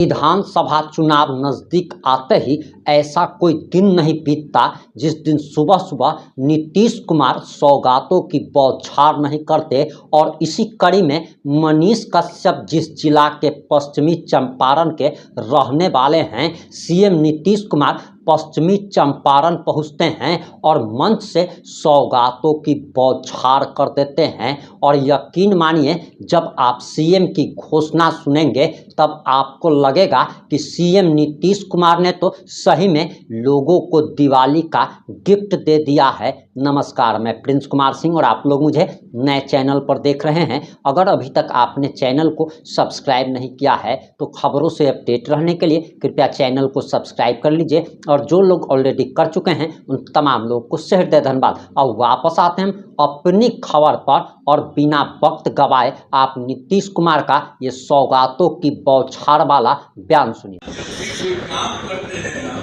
विधानसभा चुनाव नजदीक आते ही ऐसा कोई दिन नहीं बीतता जिस दिन सुबह सुबह नीतीश कुमार सौगातों की बौछार नहीं करते। और इसी कड़ी में मनीष कश्यप जिस जिला के पश्चिमी चंपारण के रहने वाले हैं, सीएम नीतीश कुमार पश्चिमी चंपारण पहुंचते हैं और मंच से सौगातों की बौछार कर देते हैं। और यकीन मानिए, जब आप सीएम की घोषणा सुनेंगे तब आपको लगेगा कि सीएम नीतीश कुमार ने तो सही में लोगों को दिवाली का गिफ्ट दे दिया है। नमस्कार, मैं प्रिंस कुमार सिंह और आप लोग मुझे नए चैनल पर देख रहे हैं। अगर अभी तक आपने चैनल को सब्सक्राइब नहीं किया है तो खबरों से अपडेट रहने के लिए कृपया चैनल को सब्सक्राइब कर लीजिए। और जो लोग ऑलरेडी कर चुके हैं उन तमाम लोगों को हृदय धन्यवाद। और वापस आते हैं अपनी खबर पर और बिना वक्त गवाए आप नीतीश कुमार का ये सौगातों की बौछार वाला बयान सुनिए। कोई काम करते हैं आप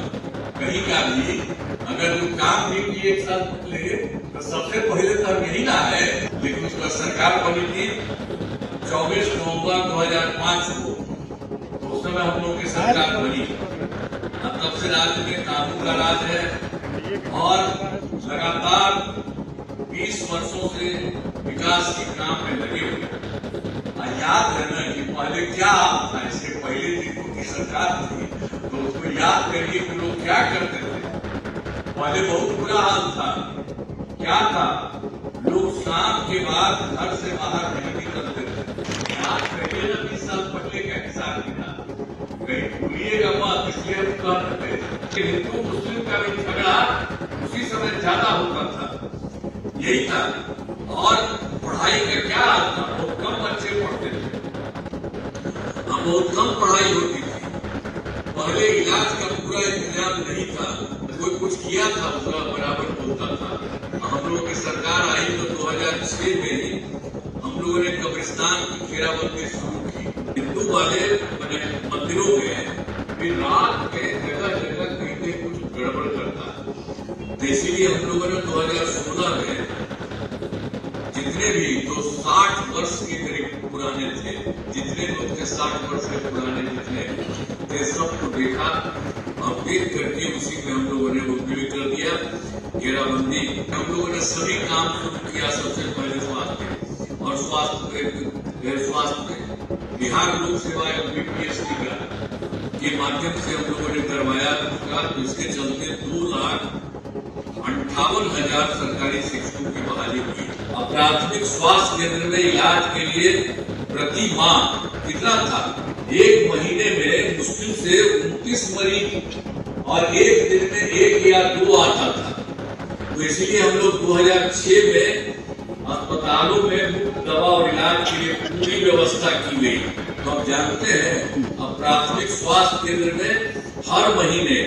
कहीं का भी, अगर जो काम भी किए एक साल पहले तो सबसे पहले तो हम यही ना है। लेकिन उसका सरकार बनी थी 24 नवंबर 2005 को, तो उस समय हम लोग की सरकार बनी। तब से राज्य में कानून का राज है और लगातार 20 वर्षों से विकास के काम में लगे हुए। याद है ना कि पहले क्या था, इसके पहले दिन की सरकार थी तो उसको याद करिए कि लोग क्या करते थे। पहले बहुत बुरा हाल था। क्या था, लोग शाम के बाद घर से बाहर नहीं निकलते थे। याद करिए ना 20 साल पहले का हिसाब किताब, कहीं भूलिएगा मत, इसलिए हम कहते थे। हिंदू मुस्लिम का भी झगड़ा उसी समय ज्यादा होता था, यही था। और पढ़ाई का क्या हाल था, बहुत कम बच्चे पढ़ते थे, अब बहुत कम पढ़ाई होती थी। पहले इलाज का पूरा इंतजाम नहीं था, कोई कुछ किया था उसका बराबर बोलता था। हम लोगों की सरकार आई तो 2006 में ही हम लोगों ने कब्रिस्तान की घेराबंदी शुरू की। हिंदू वाले मंदिरों में भी रात के जगह जगह कहीं कुछ गड़बड़ करता है, तो इसीलिए हम लोगों ने 2016 में जितने भी जो 60 वर्ष के करीब पुराने थे, जितने लोग थे 60 वर्ष के पुराने जितने थे, सबको देखा और देख करके उसी में हम लोगों ने वो कर दिया घेराबंदी। हम लोगों ने सभी काम शुरू किया। सबसे पहले स्वास्थ्य और स्वास्थ्य बिहार लोक सेवा बीपीएससी का के माध्यम से हम लोगों ने करवाया उसका। तो इसके चलते 2,58,000 सरकारी शिक्षकों की बहाली हुई। प्राथमिक स्वास्थ्य केंद्र में इलाज के लिए प्रति माह कितना था, एक महीने में मुश्किल से 29 मरीज और एक दिन में 1 या 2 आता था। तो इसीलिए हम लोग 2006 में अस्पतालों में मुफ्त दवा और इलाज के लिए पूरी व्यवस्था की गई। तो आप जानते हैं अब प्राथमिक स्वास्थ्य केंद्र में हर महीने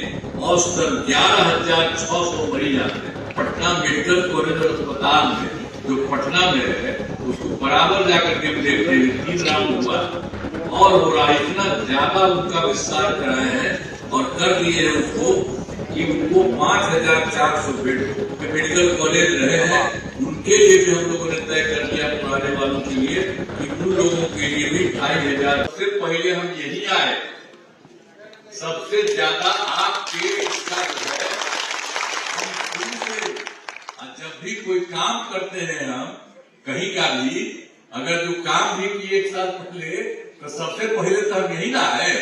औसतन 11,600 मरीज आते हैं। पटना मेडिकल कॉलेज अस्पताल में जो पटना में है उसको बराबर जाकर के देखते हैं, 3 राउंड हुआ और हो रहा है। इतना ज्यादा उनका विस्तार कराए हैं और कर दिए हैं उसको कि उनको 5,400 बेड मेडिकल कॉलेज रहे हैं। उनके लिए भी हम लोगों ने तय कर दिया पुराने वालों के लिए कि उन लोगों के लिए भी 2,500। सबसे पहले हम यही आए, सबसे ज्यादा आपके इसका जो है जब भी कोई काम करते हैं हम कहीं का भी, अगर जो काम भी किए एक साल पहले तो सबसे पहले तो हम यही ना है।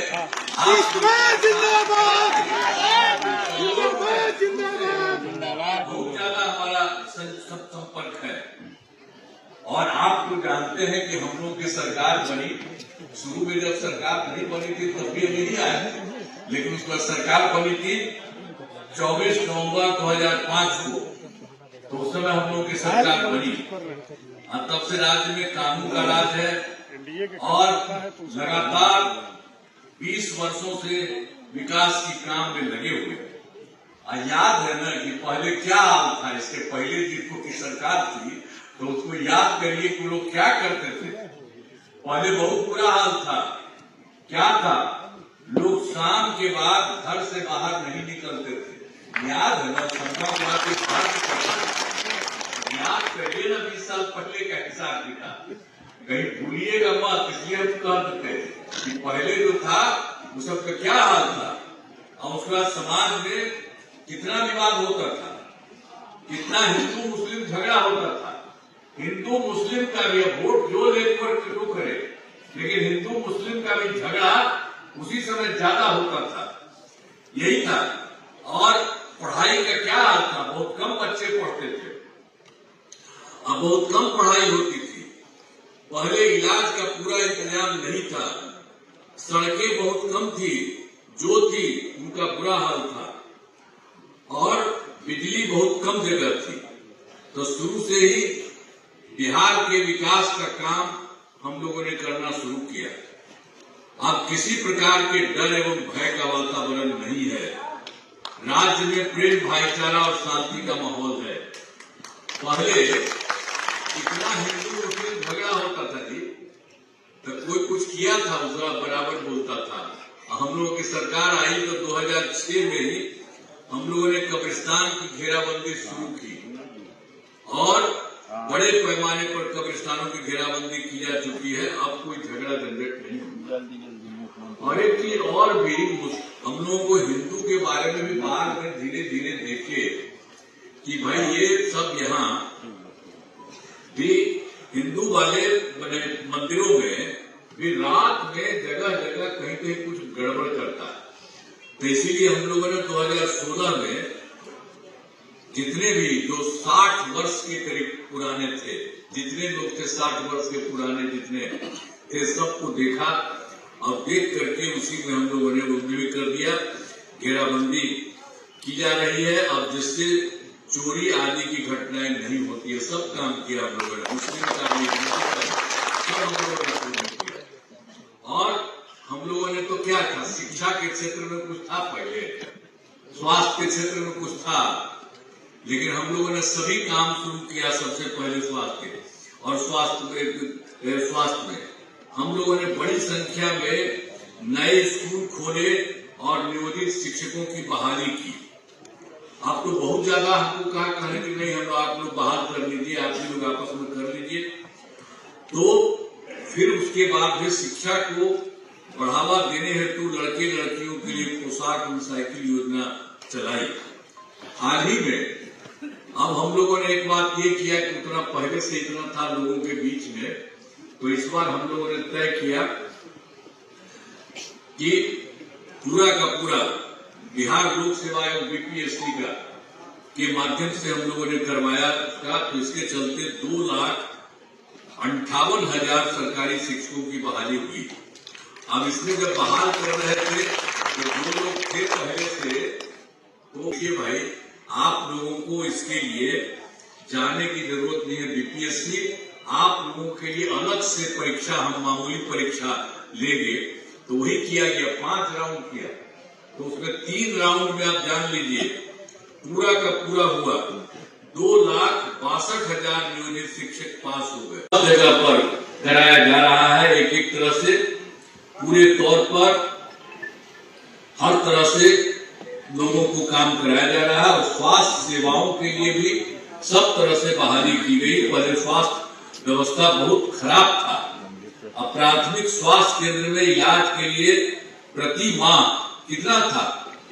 बहुत ज्यादा हमारा संपर्क है और आप तो जानते हैं कि हम लोग की सरकार बनी, शुरू में जब सरकार नहीं बनी थी तब भी हम यही आए, लेकिन उसके बाद सरकार बनी थी 24 नवंबर 2005 को, तो उस समय हम लोग की सरकार बनी। तब से राज्य में कानून का राज है और लगातार 20 वर्षों से विकास के काम में लगे हुए। याद है ना कि पहले क्या हाल था, इसके पहले जिनको की सरकार थी तो उसको याद करिए कि लोग क्या करते थे। पहले बहुत बुरा हाल था। क्या था, लोग शाम के बाद घर से बाहर नहीं निकलते थे। याद है ना, याद करिए ना 20 साल पहले का हिसाब किताब, कहीं भूलिएगा मत, इसलिए हम कहते थे कि पहले जो था वो सबका क्या हाल था, और उसके बाद समाज में कितना विवाद होता था, कितना हिंदू मुस्लिम झगड़ा होता था। हिंदू मुस्लिम का भी वोट जो लेकर जो करे, लेकिन हिंदू मुस्लिम का भी झगड़ा उसी समय ज्यादा होता था। यही था। और पढ़ाई का क्या हाल था, बहुत कम बच्चे पढ़ते थे, अब बहुत कम पढ़ाई होती थी। पहले इलाज का पूरा इंतजाम नहीं था, सड़कें बहुत कम थी, जो थी उनका बुरा हाल था, और बिजली बहुत कम जगह थी। तो शुरू से ही बिहार के विकास का काम हम लोगों ने करना शुरू किया। अब किसी प्रकार के डर एवं भय का वातावरण नहीं है। राज्य में प्रेम, भाईचारा और शांति का माहौल है। पहले इतना हिंदू मुस्लिम झगड़ा होता था जी, तो कोई कुछ किया था उसका बराबर बोलता था। हम लोगों की सरकार आई तो 2006 में ही हम लोगों ने कब्रिस्तान की घेराबंदी शुरू की, और बड़े पैमाने पर कब्रिस्तानों की घेराबंदी की जा चुकी है। अब कोई झगड़ा झंझट नहीं। और एक चीज और भी, हम लोगों को हिंदू के बारे में भी बाद में धीरे धीरे देखे कि भाई ये सब यहाँ भी हिंदू वाले बने मंदिरों में भी रात में जगह जगह कहीं कहीं कुछ गड़बड़ करता है। तो इसीलिए हम लोगों ने 2016 में जितने भी जो 60 वर्ष के करीब पुराने थे, जितने लोग थे 60 वर्ष के पुराने जितने थे, सबको देखा, और देख करके उसी में हम लोगों ने वो भी कर दिया। घेराबंदी की जा रही है, और जिससे चोरी आदि की घटनाएं नहीं होती है, सब काम किया हम लोगों ने। मुस्लिम का भी सब हम लोगों ने पूर्ण किया। और हम लोगों ने तो क्या था, शिक्षा के क्षेत्र में कुछ था, पहले स्वास्थ्य के क्षेत्र में कुछ था, लेकिन हम लोगों ने सभी काम शुरू किया। सबसे पहले स्वास्थ्य, और स्वास्थ्य में हम लोगों ने बड़ी संख्या में नए स्कूल खोले और नियोजित शिक्षकों की बहाली की। आप तो बहुत ज्यादा हमको कहा कहने कि नहीं, हम आप लोग बहाल कर लीजिए, आप लोग आपस में कर लीजिए। तो फिर उसके बाद भी शिक्षा को बढ़ावा देने हेतु लड़के लड़कियों के लिए पोशाक और साइकिल योजना चलाई। हाल ही में अब हम लोगों ने एक बात ये किया कि उतना पहले से इतना था लोगों के बीच में, तो इस बार हम लोगों ने तय किया कि पूरा का पूरा बिहार लोक सेवा एवं बीपीएससी का के माध्यम से हम लोगों ने करवाया उसका। तो इसके चलते 2,58,000 सरकारी शिक्षकों की बहाली हुई। अब इसमें जब बहाल कर रहे थे तो जो लोग थे पहले से, तो ये भाई आप लोगों को इसके लिए जाने की जरूरत नहीं है। बीपीएससी आप लोगों के लिए अलग से परीक्षा, हम मामूली परीक्षा लेंगे, तो वही किया गया। 5 राउंड किया, तो उसमें 3 राउंड में आप जान लीजिए पूरा का पूरा हुआ 2,62,000 नियोजित शिक्षक पास हो गए। सब जगह पर कराया जा रहा है, एक एक तरह से पूरे तौर पर हर तरह से लोगों को काम कराया जा रहा है। और स्वास्थ्य सेवाओं के लिए भी सब तरह से बहाली की गई। पहले स्वास्थ्य व्यवस्था बहुत खराब था। अब प्राथमिक स्वास्थ्य केंद्र में इलाज के लिए प्रति माह कितना था,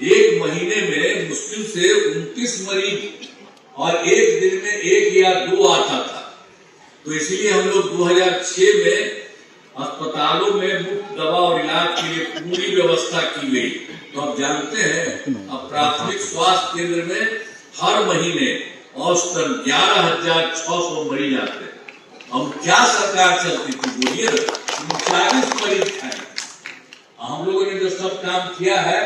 एक महीने में मुश्किल से 29 मरीज, और एक दिन में 1 या 2 आता था। तो इसीलिए हम लोग 2006 में अस्पतालों में मुफ्त दवा और इलाज के लिए पूरी व्यवस्था की गई। तो आप जानते हैं अब प्राथमिक स्वास्थ्य केंद्र में हर महीने औसतन 11,600 मरीज आते हैं। अब क्या सरकार चलती थी, बोलिए, 39 मरीज खाए। हम लोगों ने जो सब काम किया है,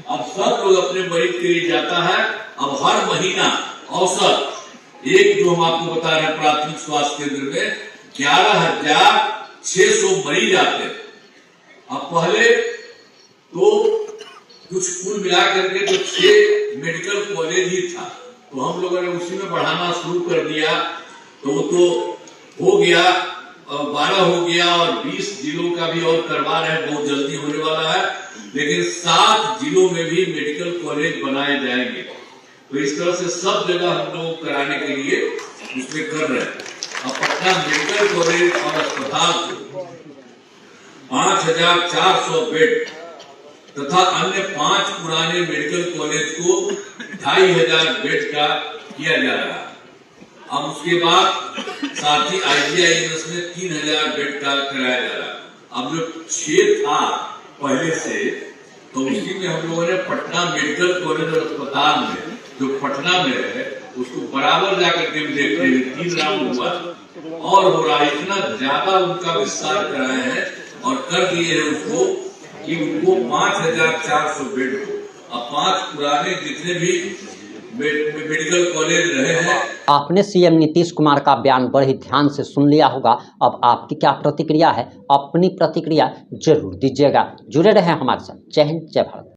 अब सब लोग अपने मरीज के लिए जाता है। अब हर महीना औसत एक, जो हम आपको बता रहे हैं, प्राथमिक स्वास्थ्य केंद्र में 11,600 मरीज आते हैं। अब पहले तो कुछ कुल मिलाकर के तो 6 मेडिकल कॉलेज ही था, तो हम लोगों ने उसी में बढ़ाना शुरू कर दिया। तो वो तो हो गया, 12 हो गया, और 20 जिलों का भी और करवा रहे हैं, बहुत जल्दी होने वाला है। लेकिन 7 जिलों में भी मेडिकल कॉलेज बनाए जाएंगे। तो इस तरह से सब जगह हम लोग कराने के लिए उसमें कर रहे हैं। अब पटना मेडिकल कॉलेज और अस्पताल को 5,400 बेड तथा अन्य 5 पुराने मेडिकल कॉलेज को 2500 बेड का किया जा रहा है। अब उसके बाद साथ ही IGIMS में 3000 बेड का कराया जा रहा है। अब जो 6 था पहले से, तो उसी में हम लोगों ने पटना मेडिकल कॉलेज और अस्पताल में जो पटना में है उसको बराबर जाकर के देखते हैं। 3 राउंड हुआ और हो रहा है, इतना ज्यादा उनका विस्तार कराए हैं और कर दिए हैं उसको कि उनको 5400 बेड हो। अब 5 पुराने जितने भी मेडिकल कॉलेज रहे हैं। आपने CM नीतीश कुमार का बयान बड़े ही ध्यान से सुन लिया होगा। अब आपकी क्या प्रतिक्रिया है? अपनी प्रतिक्रिया जरूर दीजिएगा। जुड़े रहें हमारे साथ। जय हिंद, जय भारत।